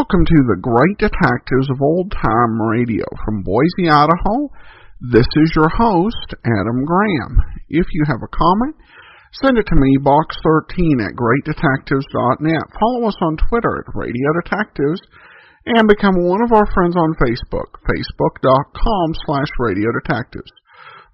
Welcome to the Great Detectives of Old Time Radio. From Boise, Idaho, this is your host, Adam Graham. If you have a comment, send it to me, box13 at greatdetectives.net. Follow us on Twitter at Radio Detectives, and become one of our friends on Facebook, facebook.com/Radio Detectives.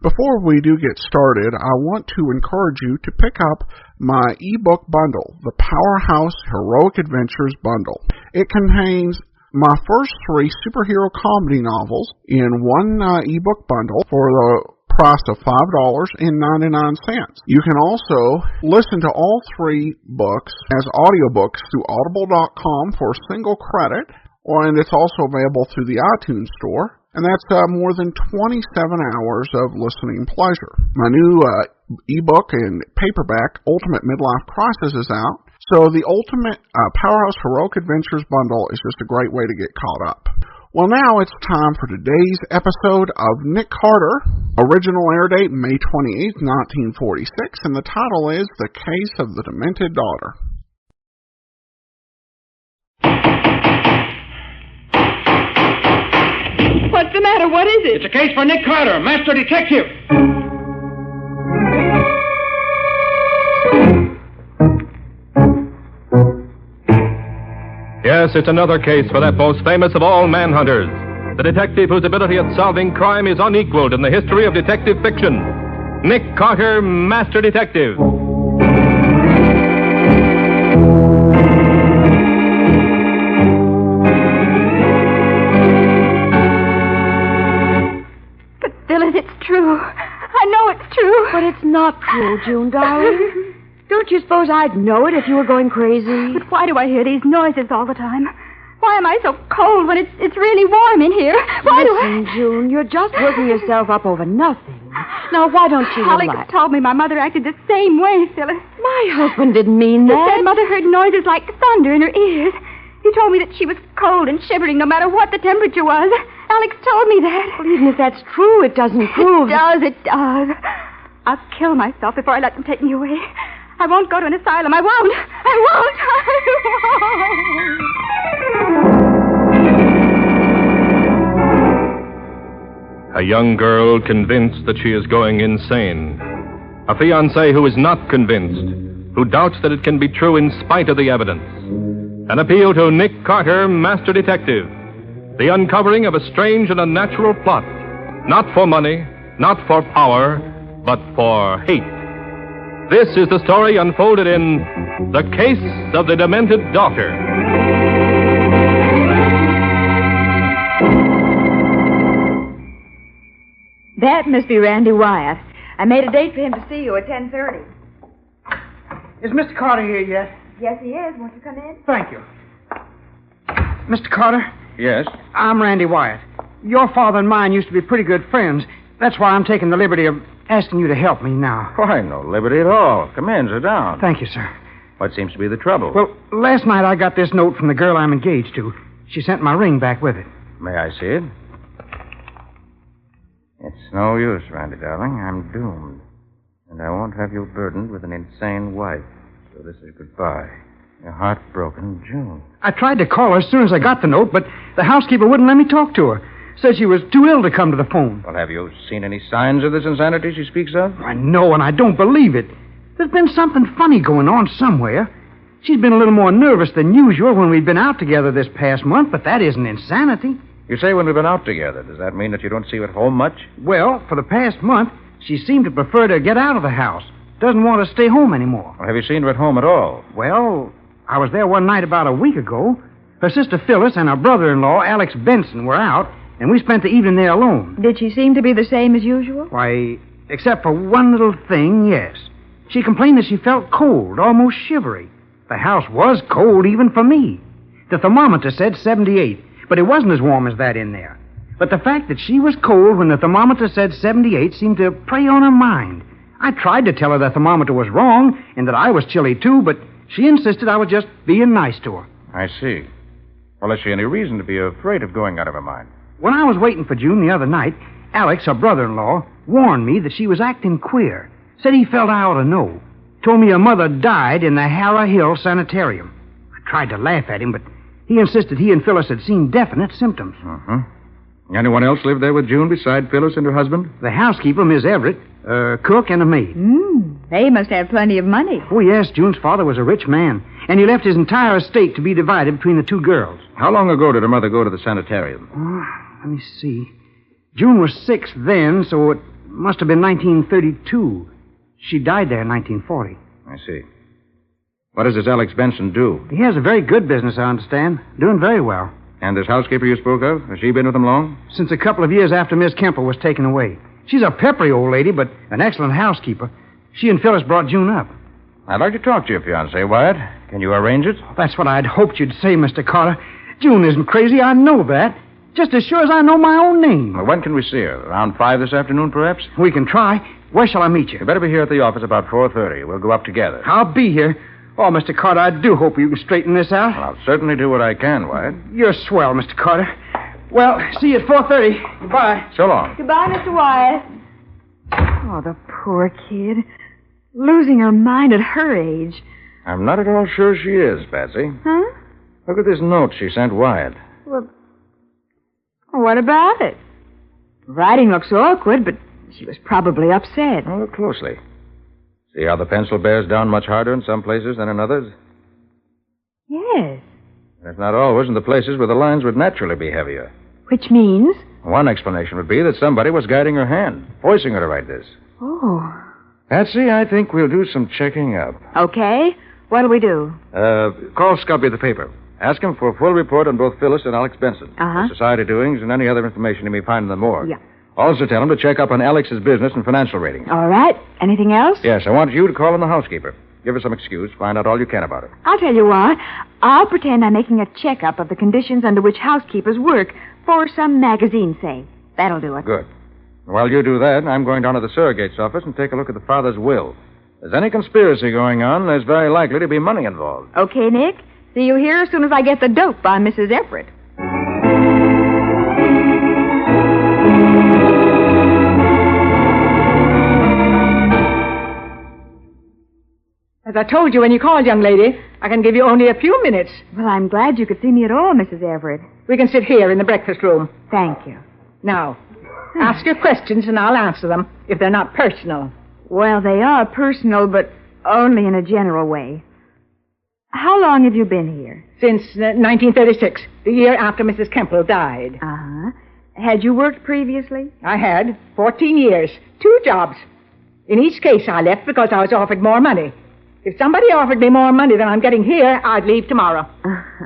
Before we do get started, I want to encourage you to pick up my ebook bundle, the Powerhouse Heroic Adventures Bundle. It contains my first 3 superhero comedy novels in one ebook bundle for the price of $5.99. You can also listen to all 3 books as audiobooks through audible.com for a single credit, and it's also available through the iTunes Store. And that's more than 27 hours of listening pleasure. My new ebook and paperback, Ultimate Midlife Crisis, is out. So the Ultimate Powerhouse Heroic Adventures Bundle is just a great way to get caught up. Well, now it's time for today's episode of Nick Carter. Original air date May 28, 1946, and the title is The Case of the Demented Daughter. What's the matter? What is it? It's a case for Nick Carter, Master Detective. Yes, it's another case for that most famous of all manhunters, the detective whose ability at solving crime is unequaled in the history of detective fiction. Nick Carter, Master Detective. It's true. I know it's true. But it's not true, June, darling. Don't you suppose I'd know it if you were going crazy? But why do I hear these noises all the time? Why am I so cold when it's really warm in here? Listen, June, you're just working yourself up over nothing. Now, why don't you Alex relax? told me my mother acted the same way, Phyllis. My husband didn't mean He that. said Mother heard noises like thunder in her ears. He told me that she was cold and shivering no matter what the temperature was. Alex told me that. Well, even if that's true, it doesn't prove... It does. I'll kill myself before I let them take me away. I won't go to an asylum. I won't. A young girl convinced that she is going insane. A fiancé who is not convinced, who doubts that it can be true in spite of the evidence. An appeal to Nick Carter, Master Detective. The uncovering of a strange and unnatural plot. Not for money, not for power, but for hate. This is the story unfolded in The Case of the Demented Daughter. That must be Randy Wyatt. I made a date for him to see you at 10:30. Is Mr. Carter here yet? Yes, he is. Won't you come in? Thank you. Mr. Carter? Yes? I'm Randy Wyatt. Your father and mine used to be pretty good friends. That's why I'm taking the liberty of asking you to help me now. Why, no liberty at all. Come in, sit down. Thank you, sir. What seems to be the trouble? Well, last night I got this note from the girl I'm engaged to. She sent my ring back with it. May I see it? It's no use, Randy, darling. I'm doomed. And I won't have you burdened with an insane wife. So this is goodbye. Your heartbroken June. I tried to call her as soon as I got the note, but the housekeeper wouldn't let me talk to her. Said she was too ill to come to the phone. Well, have you seen any signs of this insanity she speaks of? I know, and I don't believe it. There's been something funny going on somewhere. She's been a little more nervous than usual when we've been out together this past month, but that isn't insanity. You say when we've been out together. Does that mean that you don't see her at home much? Well, for the past month, she seemed to prefer to get out of the house. Doesn't want to stay home anymore. Well, have you seen her at home at all? Well, I was there one night about a week ago. Her sister Phyllis and her brother-in-law, Alex Benson, were out, and we spent the evening there alone. Did she seem to be the same as usual? Why, except for one little thing, yes. She complained that she felt cold, almost shivery. The house was cold even for me. The thermometer said 78, but it wasn't as warm as that in there. But the fact that she was cold when the thermometer said 78 seemed to prey on her mind. I tried to tell her the thermometer was wrong and that I was chilly too, but she insisted I was just being nice to her. I see. Well, has she any reason to be afraid of going out of her mind? When I was waiting for June the other night, Alex, her brother-in-law, warned me that she was acting queer. Said he felt I ought to know. Told me her mother died in the Harrah Hill Sanitarium. I tried to laugh at him, but He insisted he and Phyllis had seen definite symptoms. Uh-huh. Anyone else live there with June beside Phyllis and her husband? The housekeeper, Miss Everett, a cook, and a maid. They must have plenty of money. Oh, yes, June's father was a rich man, and he left his entire estate to be divided between the two girls. How long ago did her mother go to the sanitarium? Let me see. June was 6 then, so it must have been 1932. She died there in 1940. I see. What does this Alex Benson do? He has a very good business, I understand. Doing very well. And this housekeeper you spoke of, has she been with him long? Since a couple of years after Miss Kemper was taken away. She's a peppery old lady, but an excellent housekeeper. She and Phyllis brought June up. I'd like to talk to your fiancée, Wyatt. Can you arrange it? That's what I'd hoped you'd say, Mr. Carter. June isn't crazy, I know that. Just as sure as I know my own name. Well, when can we see her? Around 5 this afternoon, perhaps? We can try. Where shall I meet you? You better be here at the office about 4:30. We'll go up together. I'll be here. Oh, Mr. Carter, I do hope you can straighten this out. Well, I'll certainly do what I can, Wyatt. You're swell, Mr. Carter. Well, see you at 4:30. Goodbye. So long. Goodbye, Mr. Wyatt. Oh, the poor kid. Losing her mind at her age. I'm not at all sure she is, Patsy. Huh? Look at this note she sent Wyatt. Well, what about it? Writing looks awkward, but she was probably upset. Now, look closely. See how the pencil bears down much harder in some places than in others? Yes. That's not always in the places where the lines would naturally be heavier. Which means? One explanation would be that somebody was guiding her hand, forcing her to write this. Oh. Patsy, I think we'll do some checking up. Okay. What'll we do? Call Scubby at the paper. Ask him for a full report on both Phyllis and Alex Benson. Uh-huh. The society doings and any other information he may find in the morgue. Yeah. Also tell him to check up on Alex's business and financial ratings. All right. Anything else? Yes, I want you to call in the housekeeper. Give her some excuse. Find out all you can about her. I'll tell you what. I'll pretend I'm making a checkup of the conditions under which housekeepers work for some magazine, say. That'll do it. Good. While you do that, I'm going down to the surrogate's office and take a look at the father's will. If there's any conspiracy going on, there's very likely to be money involved. Okay, Nick. See you here as soon as I get the dope on Mrs. Everett. As I told you when you called, young lady, I can give you only a few minutes. Well, I'm glad you could see me at all, Mrs. Everett. We can sit here in the breakfast room. Thank you. Now, ask your questions and I'll answer them if they're not personal. Well, they are personal, but only in a general way. How long have you been here? Since 1936, the year after Mrs. Kemple died. Uh-huh. Had you worked previously? I had 14 years, 2 jobs. In each case, I left because I was offered more money. If somebody offered me more money than I'm getting here, I'd leave tomorrow. Uh-huh.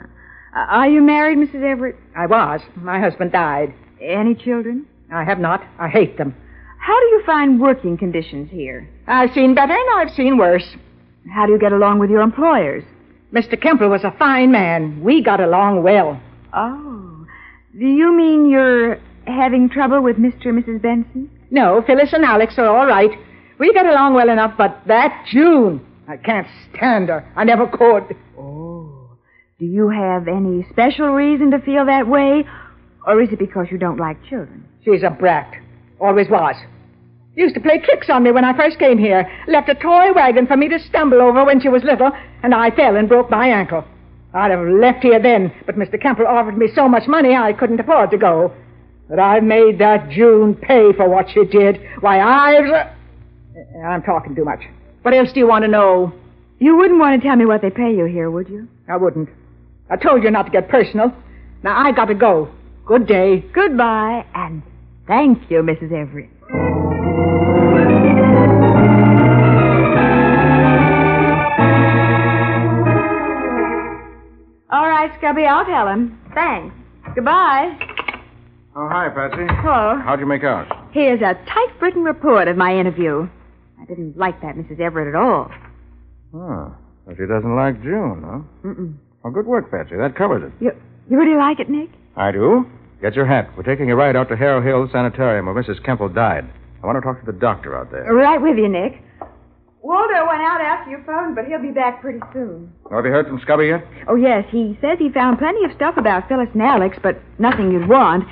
Are you married, Mrs. Everett? I was. My husband died. Any children? I have not. I hate them. How do you find working conditions here? I've seen better and I've seen worse. How do you get along with your employers? Mr. Kemple was a fine man. We got along well. Oh. Do you mean you're having trouble with Mr. and Mrs. Benson? No, Phyllis and Alex are all right. We get along well enough, but that June, I can't stand her. I never could. Oh. Do you have any special reason to feel that way? Or is it because you don't like children? She's a brat. Always was. Used to play tricks on me when I first came here. Left a toy wagon for me to stumble over when she was little, and I fell and broke my ankle. I'd have left here then, but Mr. Kemple offered me so much money I couldn't afford to go. But I've made that June pay for what she did. Why, I'm talking too much. What else do you want to know? You wouldn't want to tell me what they pay you here, would you? I wouldn't. I told you not to get personal. Now, I got to go. Good day. Goodbye, and thank you, Mrs. Everett. All right, Scubby, I'll tell him. Thanks. Goodbye. Oh, hi, Patsy. Hello. How'd you make out? Here's a typewritten report of my interview. I didn't like that Mrs. Everett at all. Oh, so she doesn't like June, huh? Mm-mm. Well, good work, Patsy. That covers it. You really like it, Nick? I do. Get your hat. We're taking a ride out to Harrow Hill Sanitarium where Mrs. Kemple died. I want to talk to the doctor out there. Right with you, Nick. Walter went out after you phoned, but he'll be back pretty soon. Have you heard from Scubby yet? Oh, yes. He says he found plenty of stuff about Phyllis and Alex, but nothing you'd want.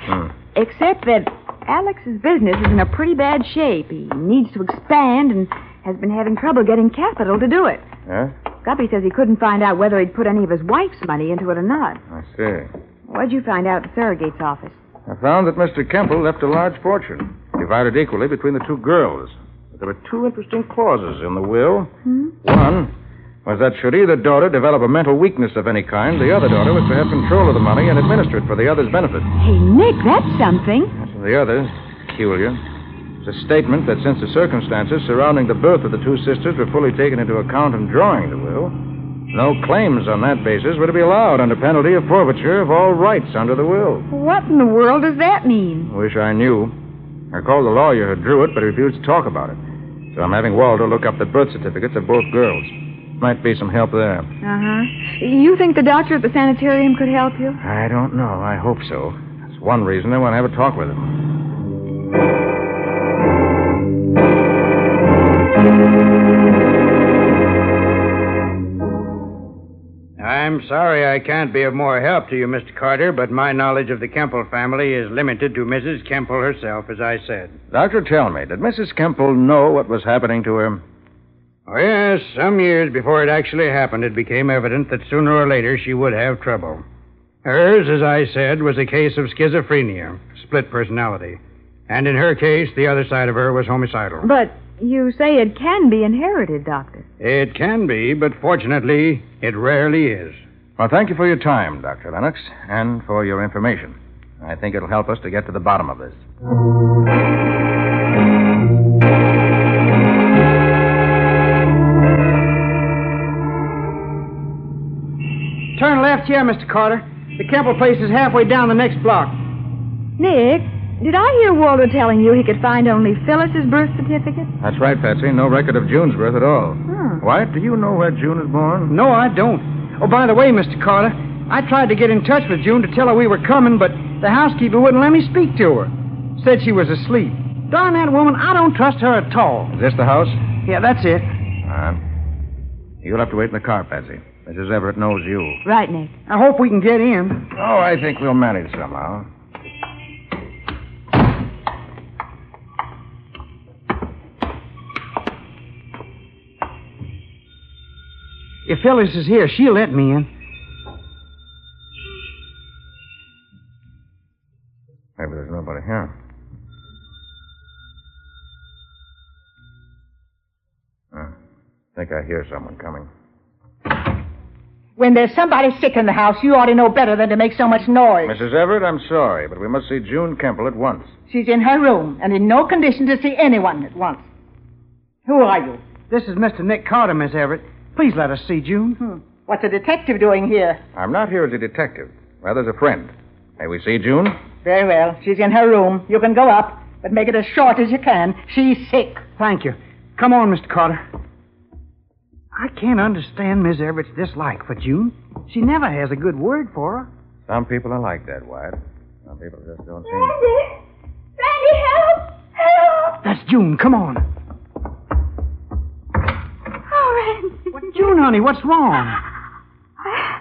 Except that Alex's business is in a pretty bad shape. He needs to expand and has been having trouble getting capital to do it. Yeah? Guppy says he couldn't find out whether he'd put any of his wife's money into it or not. I see. What'd you find out at the surrogate's office? I found that Mr. Kemple left a large fortune, divided equally between the two girls. But there were two interesting clauses in the will. One was that should either daughter develop a mental weakness of any kind, the other daughter was to have control of the money and administer it for the other's benefit. Hey, Nick, that's something. And the other, peculiar, was a statement that since the circumstances surrounding the birth of the two sisters were fully taken into account in drawing the will, no claims on that basis were to be allowed under penalty of forfeiture of all rights under the will. What in the world does that mean? Wish I knew. I called the lawyer who drew it, but he refused to talk about it. So I'm having Walter look up the birth certificates of both girls. Might be some help there. Uh-huh. You think the doctor at the sanitarium could help you? I don't know. I hope so. That's one reason I want to have a talk with him. I'm sorry I can't be of more help to you, Mr. Carter, but my knowledge of the Kemple family is limited to Mrs. Kemple herself, as I said. Doctor, tell me, did Mrs. Kemple know what was happening to her? Oh, yes, some years before it actually happened, it became evident that sooner or later she would have trouble. Hers, as I said, was a case of schizophrenia, split personality. And in her case, the other side of her was homicidal. But you say it can be inherited, Doctor. It can be, but fortunately, it rarely is. Well, thank you for your time, Dr. Lennox, and for your information. I think it'll help us to get to the bottom of this. Turn left here, Mr. Carter. The Kemple place is halfway down the next block. Nick, did I hear Walter telling you he could find only Phyllis's birth certificate? That's right, Patsy. No record of June's birth at all. Wyatt, do you know where June was born? No, I don't. Oh, by the way, Mr. Carter, I tried to get in touch with June to tell her we were coming, but the housekeeper wouldn't let me speak to her. Said she was asleep. Darn that woman, I don't trust her at all. Is this the house? Yeah, that's it. You'll have to wait in the car, Patsy. Mrs. Everett knows you. Right, Nick. I hope we can get in. Oh, I think we'll manage somehow. If Phyllis is here, she'll let me in. Maybe there's nobody here. I think I hear someone coming. When there's somebody sick in the house, you ought to know better than to make so much noise. Mrs. Everett, I'm sorry, but we must see June Kemple at once. She's in her room and in no condition to see anyone at once. Who are you? This is Mr. Nick Carter, Miss Everett. Please let us see June. What's a detective doing here? I'm not here as a detective. Rather as a friend. May we see June? Very well. She's in her room. You can go up, but make it as short as you can. She's sick. Thank you. Come on, Mr. Carter. I can't understand Miss Everett's dislike for June. She never has a good word for her. Some people are like that, Wyatt. Some people just don't seem... Randy, help! Help! That's June. Come on. Oh, Randy. What, June, honey, what's wrong? I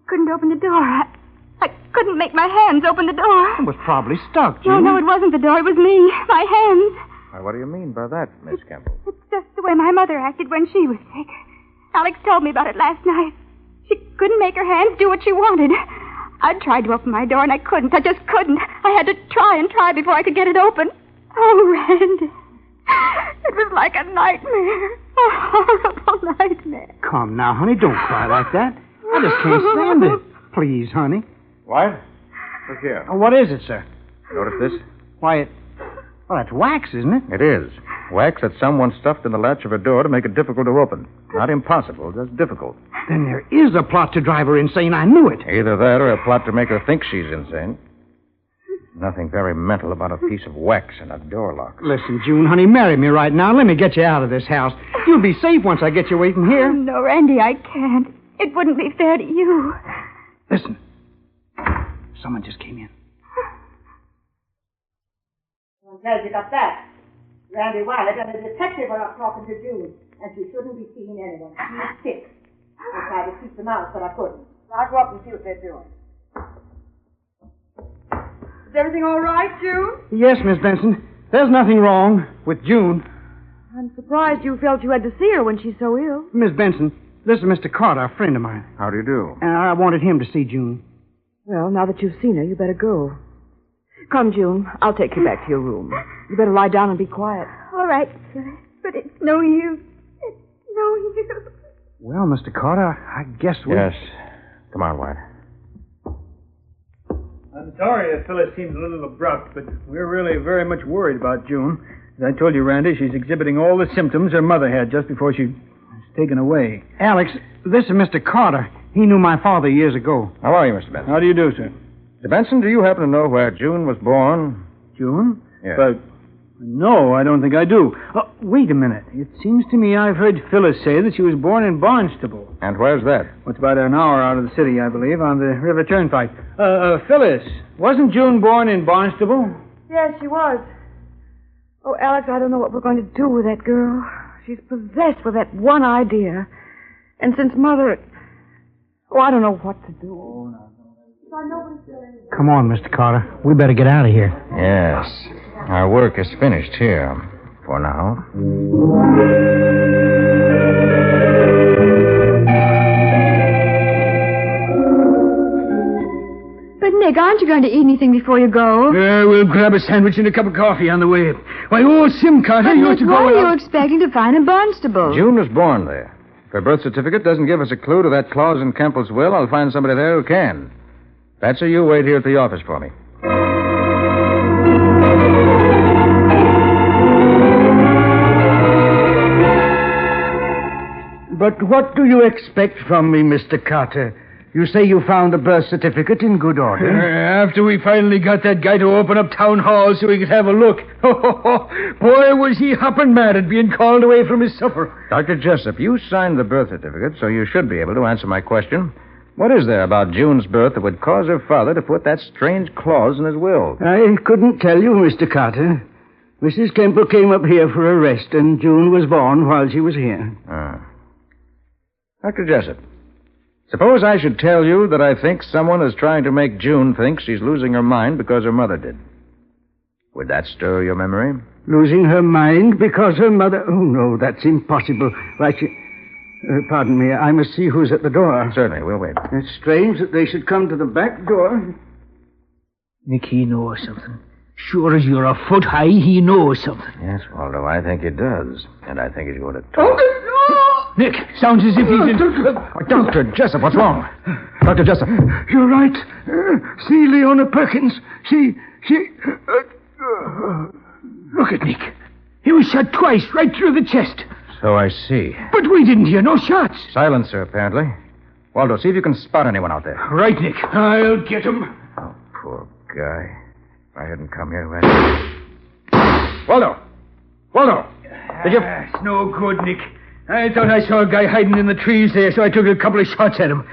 couldn't open the door. I couldn't make my hands open the door. It was probably stuck, June. No, it wasn't the door. It was me. My hands. Why, what do you mean by that, Miss Kemple? It's just the way my mother acted when she was sick. Alex told me about it last night. She couldn't make her hands do what she wanted. I tried to open my door, and I couldn't. I just couldn't. I had to try and try before I could get it open. Oh, Randy. It was like a nightmare. A horrible nightmare. Come now, honey, don't cry like that. I just can't stand it. Please, honey. Wyatt? Look here. Oh, what is it, sir? Notice this? Why, well, that's wax, isn't it? It is. Wax that someone stuffed in the latch of a door to make it difficult to open. Not impossible, just difficult. Then there is a plot to drive her insane. I knew it. Either that or a plot to make her think she's insane. Nothing very mental about a piece of wax and a door lock. Listen, June, honey, marry me right now. Let me get you out of this house. You'll be safe once I get you away from here. Oh, no, Randy, I can't. It wouldn't be fair to you. Listen. Someone just came in. Someone tells you about that. Randy Wyatt and a detective are up talking to June, and she shouldn't be seeing anyone. She's sick. I tried to keep them out, but I couldn't. I'll go up and see what they're doing. Is everything all right, June? Yes, Miss Benson. There's nothing wrong with June. I'm surprised you felt you had to see her when she's so ill. Miss Benson, this is Mr. Carter, a friend of mine. How do you do? And I wanted him to see June. Well, now that you've seen her, you better go. Come, June. I'll take you back to your room. You better lie down and be quiet. All right, Phyllis, but it's no use. It's no use. Well, Mr. Carter, I guess we... Yes. Come on, White. I'm sorry if Phyllis seems a little abrupt, but we're really very much worried about June. As I told you, Randy, she's exhibiting all the symptoms her mother had just before she was taken away. Alex, this is Mr. Carter. He knew my father years ago. How are you, Mr. Benson? How do you do, sir? Mr. Benson, do you happen to know where June was born? June? Yes. But, no, I don't think I do. Oh, wait a minute. It seems to me I've heard Phyllis say that she was born in Barnstable. And where's that? What's about an hour out of the city, I believe, on the River Turnpike. Phyllis, wasn't June born in Barnstable? Yes, she was. Oh, Alex, I don't know what we're going to do with that girl. She's possessed with that one idea. And since Mother... Oh, I don't know what to do. Oh, no. Come on, Mr. Carter. We better get out of here. Yes. Our work is finished here. For now. But, Nick, aren't you going to eat anything before you go? We'll grab a sandwich and a cup of coffee on the way. Why, oh, Sim Carter, But, you ought Nick, to go... what are you expecting to find in Barnstable? June was born there. If her birth certificate doesn't give us a clue to that clause in Campbell's will, I'll find somebody there who can. Patsy, you wait here at the office for me. But what do you expect from me, Mr. Carter? You say you found the birth certificate in good order. After we finally got that guy to open up town hall so we could have a look. Boy, was he hopping mad at being called away from his supper. Dr. Jessup, you signed the birth certificate, so you should be able to answer my question. What is there about June's birth that would cause her father to put that strange clause in his will? I couldn't tell you, Mr. Carter. Mrs. Kemper came up here for a rest, and June was born while she was here. Dr. Jessup, suppose I should tell you that I think someone is trying to make June think she's losing her mind because her mother did. Would that stir your memory? Losing her mind because her mother... Oh, no, that's impossible. Why, pardon me, I must see who's at the door. Certainly, we'll wait. It's strange that they should come to the back door. Nick, he knows something. Sure as you're a foot high, he knows something. Yes, Waldo, I think he does. And I think he's going to talk. Nick, sounds as if he's in... Dr. Jessup, what's wrong? Dr. Jessup. You're right. See Leona Perkins. She... Look at Nick. He was shot twice, right through the chest. So I see. But we didn't hear no shots. Silencer, apparently. Waldo, see if you can spot anyone out there. Right, Nick. I'll get him. Oh, poor guy. If I hadn't come here, Waldo! Waldo! Did you... It's no good, Nick. I thought I saw a guy hiding in the trees there, so I took a couple of shots at him.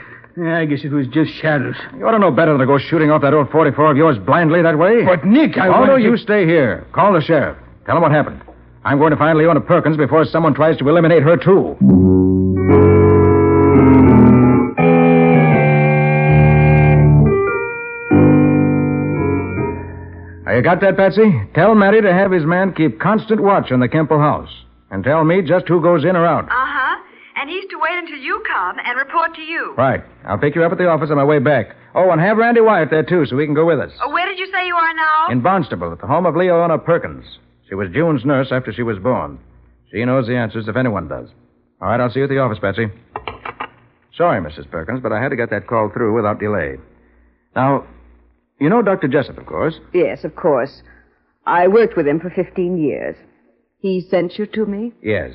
I guess it was just shadows. You ought to know better than to go shooting off that old 44 of yours blindly that way. But, Nick, Waldo, you stay here. Call the sheriff. Tell him what happened. I'm going to find Leona Perkins before someone tries to eliminate her, too. Now, you got that, Patsy? Tell Matty to have his man keep constant watch on the Kemple house. And tell me just who goes in or out. Uh-huh. And he's to wait until you come and report to you. Right. I'll pick you up at the office on my way back. Oh, and have Randy Wyatt there, too, so he can go with us. Where did you say you are now? In Barnstable, at the home of Leona Perkins. She was June's nurse after she was born. She knows the answers if anyone does. All right, I'll see you at the office, Patsy. Sorry, Mrs. Perkins, but I had to get that call through without delay. Now, you know Dr. Jessup, of course. Yes, of course. I worked with him for 15 years. He sent you to me? Yes.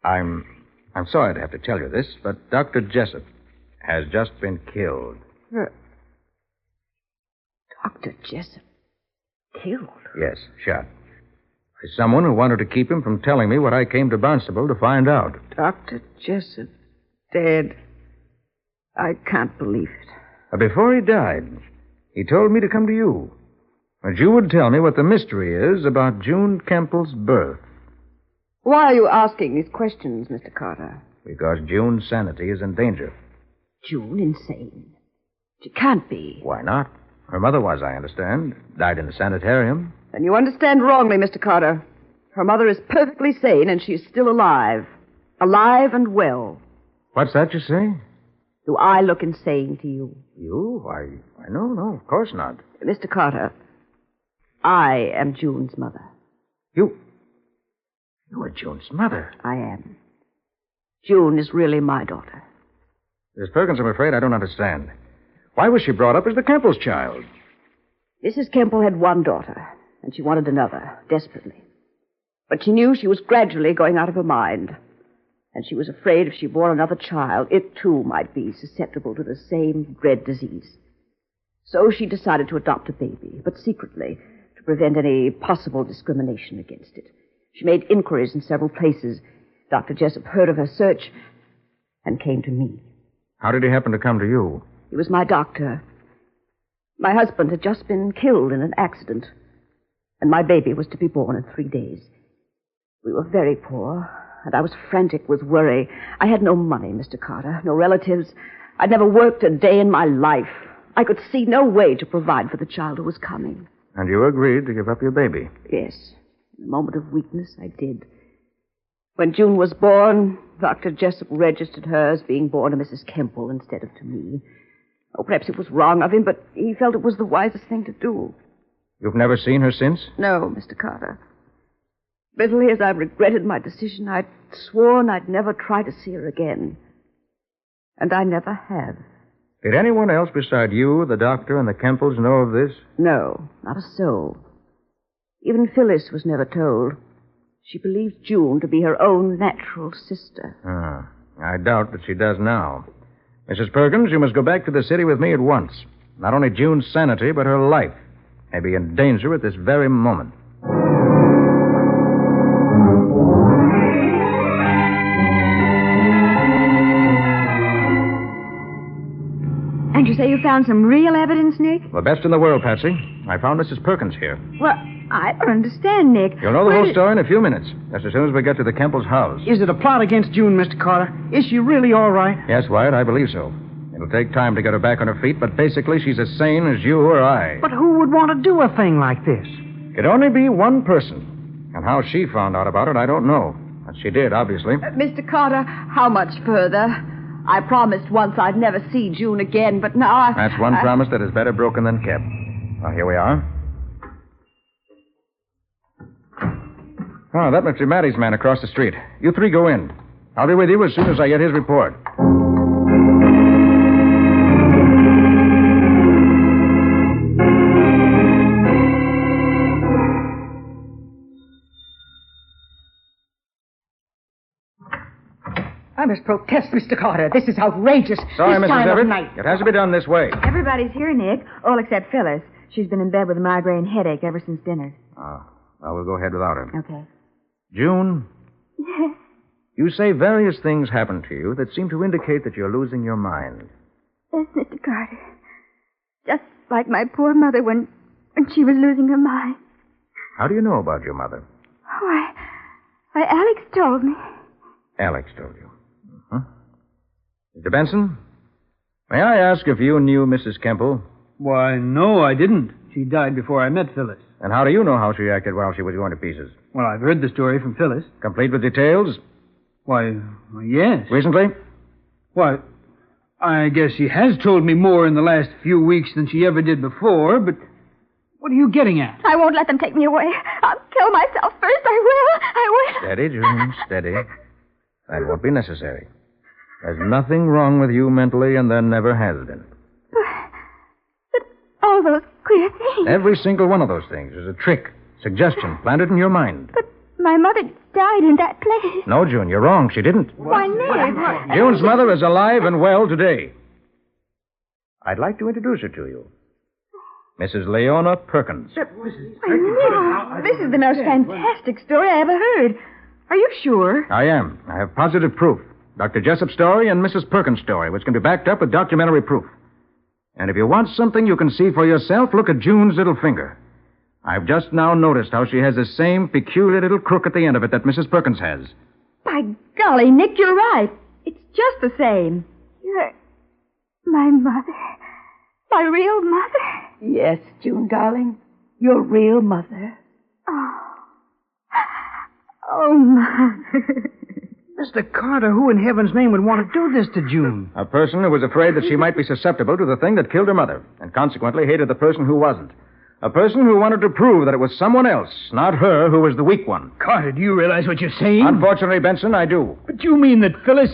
I'm sorry to have to tell you this, but Dr. Jessup has just been killed. Dr. Jessup? Killed? Yes, shot. By someone who wanted to keep him from telling me what I came to Barnstable to find out. Dr. Jessup dead. I can't believe it. But before he died, he told me to come to you. That you would tell me what the mystery is about June Kemple's birth. Why are you asking these questions, Mr. Carter? Because June's sanity is in danger. June insane? She can't be. Why not? Her mother was, I understand. Died in the sanitarium. Then you understand wrongly, Mr. Carter. Her mother is perfectly sane, and she's still alive. Alive and well. What's that you say? Do I look insane to you? You? Why, no, of course not. Mr. Carter, I am June's mother. You are June's mother. I am. June is really my daughter. Miss Perkins, I'm afraid I don't understand. Why was she brought up as the Kemple's child? Mrs. Kemple had one daughter, and she wanted another, desperately. But she knew she was gradually going out of her mind. And she was afraid if she bore another child, it too might be susceptible to the same dread disease. So she decided to adopt a baby, but secretly, to prevent any possible discrimination against it. She made inquiries in several places. Dr. Jessup heard of her search and came to me. How did he happen to come to you? He was my doctor. My husband had just been killed in an accident, and my baby was to be born in 3 days. We were very poor, and I was frantic with worry. I had no money, Mr. Carter, no relatives. I'd never worked a day in my life. I could see no way to provide for the child who was coming. And you agreed to give up your baby? Yes. In a moment of weakness, I did. When June was born, Dr. Jessup registered her as being born to Mrs. Kemple instead of to me. Oh, perhaps it was wrong of him, but he felt it was the wisest thing to do. You've never seen her since? No, Mr. Carter. Bitterly as I've regretted my decision, I'd sworn I'd never try to see her again. And I never have. Did anyone else beside you, the doctor, and the Kemples know of this? No, not a soul. Even Phyllis was never told. She believed June to be her own natural sister. I doubt that she does now. Mrs. Perkins, you must go back to the city with me at once. Not only June's sanity, but her life may be in danger at this very moment. And you say you found some real evidence, Nick? The best in the world, Patsy. I found Mrs. Perkins here. Well, I don't understand, Nick. You'll know the whole story in a few minutes, just as soon as we get to the Kemple's house. Is it a plot against June, Mr. Carter? Is she really all right? Yes, Wyatt, I believe so. It'll take time to get her back on her feet, but basically she's as sane as you or I. But who would want to do a thing like this? Could only be one person. And how she found out about it, I don't know. But she did, obviously. Mr. Carter, how much further? I promised once I'd never see June again, but now That's one promise that is better broken than kept. Well, here we are. Oh, that must be Matty's man across the street. You three go in. I'll be with you as soon as I get his report. I must protest, Mr. Carter. This is outrageous. Sorry, this Mrs. time Everett. of night. It has to be done this way. Everybody's here, Nick, all except Phyllis. She's been in bed with a migraine headache ever since dinner. Oh, well, we'll go ahead without her. Okay. June, Yes. you say various things happened to you that seem to indicate that you're losing your mind. Yes, Mr. Carter. Just like my poor mother when she was losing her mind. How do you know about your mother? Why, Alex told me. Alex told you. Mr. Benson, may I ask if you knew Mrs. Kemple? Why, no, I didn't. She died before I met Phyllis. And how do you know how she acted while she was going to pieces? Well, I've heard the story from Phyllis. Complete with details? Why, yes. Recently? Why, I guess she has told me more in the last few weeks than she ever did before, but what are you getting at? I won't let them take me away. I'll kill myself first. I will. Steady, June, steady. That won't be necessary. There's nothing wrong with you mentally, and there never has been. But all those queer things. Every single one of those things is a trick, suggestion, planted in your mind. But my mother died in that place. No, June, you're wrong. She didn't. Why, Nick? June's mother is alive and well today. I'd like to introduce her to you. Mrs. Leona Perkins. Nick, this is the most fantastic story I ever heard. Are you sure? I am. I have positive proof. Dr. Jessup's story and Mrs. Perkins' story, which can be backed up with documentary proof. And if you want something you can see for yourself, look at June's little finger. I've just now noticed how she has the same peculiar little crook at the end of it that Mrs. Perkins has. By golly, Nick, you're right. It's just the same. You're my mother. My real mother. Yes, June, darling. Your real mother. Oh. Oh, my. Mr. Carter, who in heaven's name would want to do this to June? A person who was afraid that she might be susceptible to the thing that killed her mother, and consequently hated the person who wasn't. A person who wanted to prove that it was someone else, not her, who was the weak one. Carter, do you realize what you're saying? Unfortunately, Benson, I do. But you mean that Phyllis...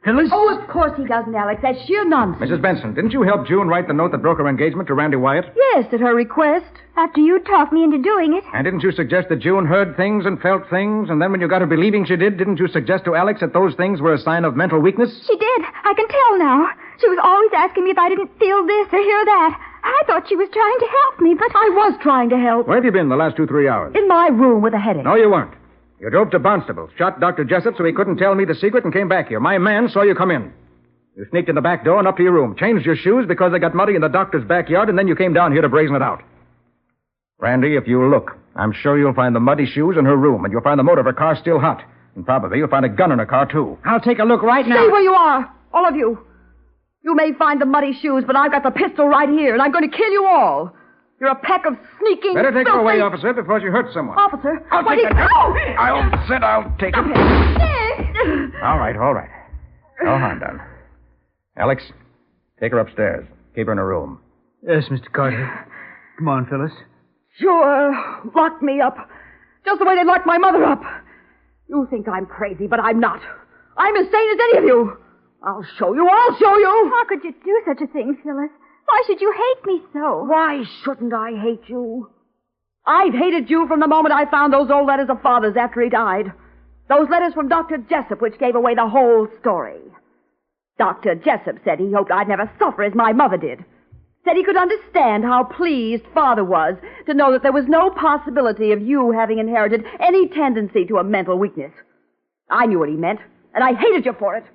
Phyllis? Oh, of course he doesn't, Alex. That's sheer nonsense. Mrs. Benson, didn't you help June write the note that broke her engagement to Randy Wyatt? Yes, at her request. After you talked me into doing it. And didn't you suggest that June heard things and felt things, and then when you got her believing she did, didn't you suggest to Alex that those things were a sign of mental weakness? She did. I can tell now. She was always asking me if I didn't feel this or hear that. I thought she was trying to help me, but... I was trying to help. Where have you been the last 2-3 hours? In my room with a headache. No, you weren't. You drove to Barnstable, shot Dr. Jessup so he couldn't tell me the secret, and came back here. My man saw you come in. You sneaked in the back door and up to your room, changed your shoes because they got muddy in the doctor's backyard, and then you came down here to brazen it out. Randy, if you look, I'm sure you'll find the muddy shoes in her room, and you'll find the motor of her car still hot. And probably you'll find a gun in her car, too. I'll take a look right now. Stay where you are, all of you. You may find the muddy shoes, but I've got the pistol right here, and I'm going to kill you all. You're a pack of sneaking... Better take her filthy- away, officer, before she hurts someone. Officer? I'll what take is... it. Oh! I'll take it. Nick! All right. No harm done. Alex, take her upstairs. Keep her in her room. Yes, Mr. Carter. Come on, Phyllis. Sure, lock me up. Just the way they locked my mother up. You think I'm crazy, but I'm not. I'm as sane as any of you. I'll show you. How could you do such a thing, Phyllis? Why should you hate me so? Why shouldn't I hate you? I've hated you from the moment I found those old letters of Father's after he died. Those letters from Dr. Jessup, which gave away the whole story. Dr. Jessup said he hoped I'd never suffer as my mother did. Said he could understand how pleased Father was to know that there was no possibility of you having inherited any tendency to a mental weakness. I knew what he meant, and I hated you for it.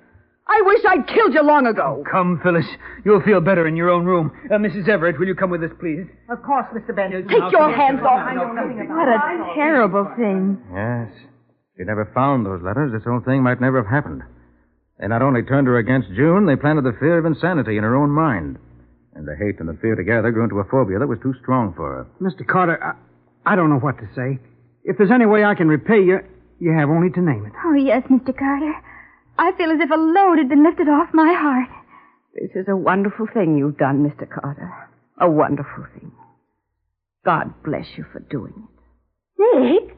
I wish I'd killed you long ago. Come, Phyllis. You'll feel better in your own room. Mrs. Everett, will you come with us, please? Of course, Mr. Benson. Take your hands off me. What a terrible thing. Yes. If you never found those letters, this whole thing might never have happened. They not only turned her against June, they planted the fear of insanity in her own mind. And the hate and the fear together grew into a phobia that was too strong for her. Mr. Carter, I don't know what to say. If there's any way I can repay you, you have only to name it. Oh, yes, Mr. Carter. I feel as if a load had been lifted off my heart. This is a wonderful thing you've done, Mr. Carter. A wonderful thing. God bless you for doing it. Nick?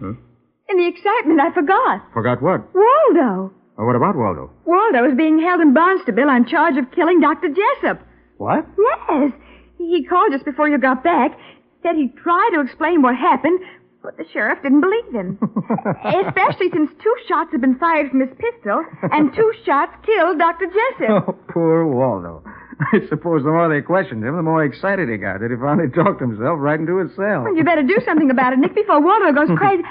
In the excitement, I forgot. Forgot what? Waldo. Well, what about Waldo? Waldo is being held in Barnstable on charge of killing Dr. Jessup. What? Yes. He called just before you got back. Said he'd try to explain what happened, but the sheriff didn't believe him. Especially since 2 shots had been fired from his pistol, and 2 shots killed Dr. Jessup. Oh, poor Waldo. I suppose the more they questioned him, the more excited he got that he finally talked himself right into his cell. Well, you better do something about it, Nick, before Waldo goes crazy.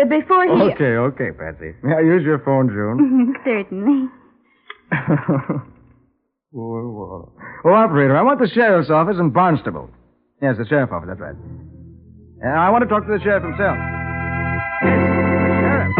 Before he... Okay, Patsy. Yeah, use your phone, June. Certainly. Poor Waldo. Oh, operator, I want the sheriff's office in Barnstable. Yes, the sheriff's office, that's right. I want to talk to the sheriff himself. Yes, the sheriff.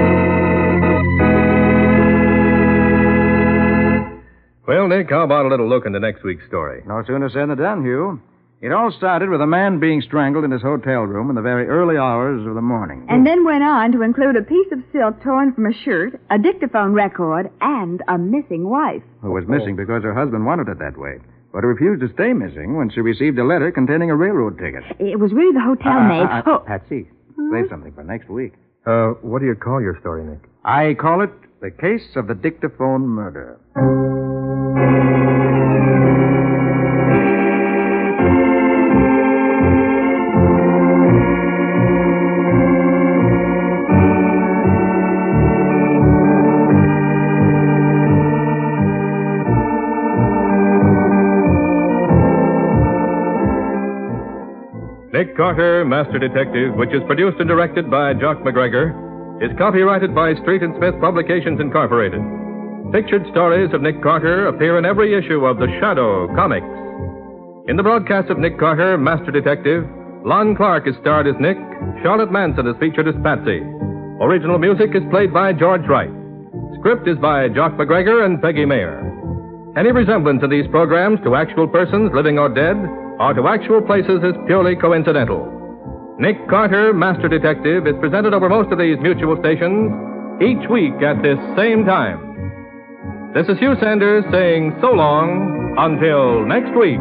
Well, Nick, how about a little look into next week's story? No sooner said than done, Hugh. It all started with a man being strangled in his hotel room in the very early hours of the morning. And then went on to include a piece of silk torn from a shirt, a dictaphone record, and a missing wife. Who was missing because her husband wanted it that way, but refused to stay missing when she received a letter containing a railroad ticket. It was really the hotel maid. Patsy, save something for next week. What do you call your story, Nick? I call it The Case of the Dictaphone Murder. Nick Carter, Master Detective, which is produced and directed by Jock McGregor, is copyrighted by Street and Smith Publications, Incorporated. Pictured stories of Nick Carter appear in every issue of The Shadow comics. In the broadcast of Nick Carter, Master Detective, Lon Clark is starred as Nick, Charlotte Manson is featured as Patsy. Original music is played by George Wright. Script is by Jock McGregor and Peggy Mayer. Any resemblance in these programs to actual persons, living or dead, or to actual places is purely coincidental. Nick Carter, Master Detective, is presented over most of these mutual stations each week at this same time. This is Hugh Sanders saying so long until next week.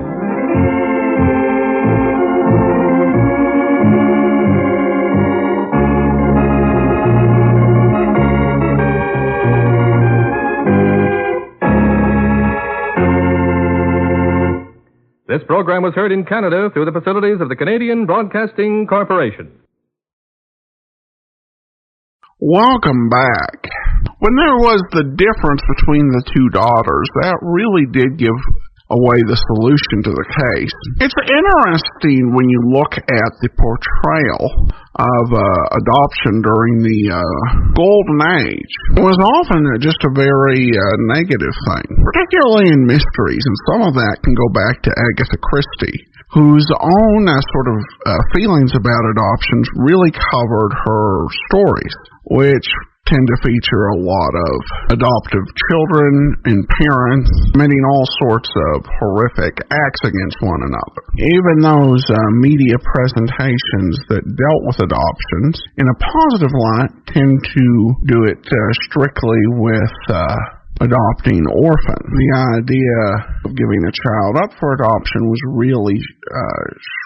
This program was heard in Canada through the facilities of the Canadian Broadcasting Corporation. Welcome back. When there was the difference between the two daughters, that really did give away the solution to the case. It's interesting when you look at the portrayal of adoption during the Golden Age. It was often just a very negative thing, particularly in mysteries, and some of that can go back to Agatha Christie, whose own sort of feelings about adoptions really covered her stories, which tend to feature a lot of adoptive children and parents committing all sorts of horrific acts against one another. Even those media presentations that dealt with adoptions in a positive light tend to do it strictly with adopting orphans. The idea of giving a child up for adoption was really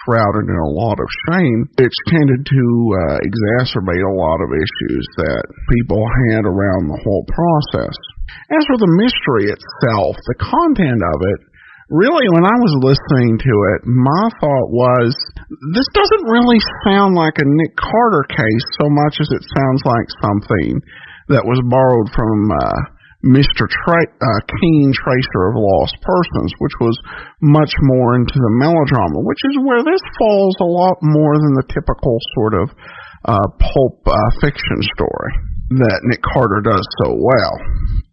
shrouded in a lot of shame, which tended to exacerbate a lot of issues that people had around the whole process. As for the mystery itself, the content of it, really, when I was listening to it, my thought was, this doesn't really sound like a Nick Carter case so much as it sounds like something that was borrowed from Mr. Keen, Tracer of Lost Persons, which was much more into the melodrama, which is where this falls a lot more than the typical sort of pulp fiction story that Nick Carter does so well.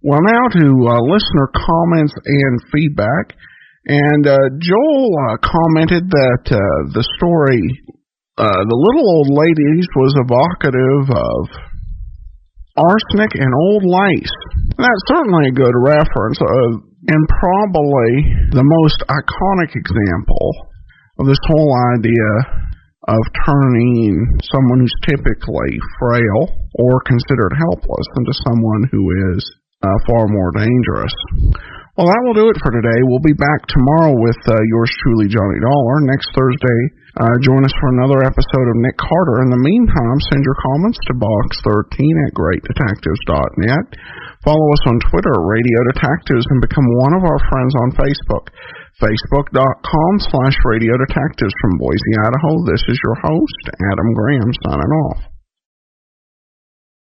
Well, now to listener comments and feedback. And Joel commented that the story, The Little Old Ladies, was evocative of arsenic and old lace. That's certainly a good reference, and probably the most iconic example of this whole idea of turning someone who's typically frail or considered helpless into someone who is far more dangerous. Well, that will do it for today. We'll be back tomorrow with yours truly, Johnny Dollar. Next Thursday, join us for another episode of Nick Carter. In the meantime, send your comments to box13@greatdetectives.net. Follow us on Twitter, Radio Detectives, and become one of our friends on Facebook. Facebook.com/Radio Detectives. From Boise, Idaho, this is your host, Adam Graham, signing off.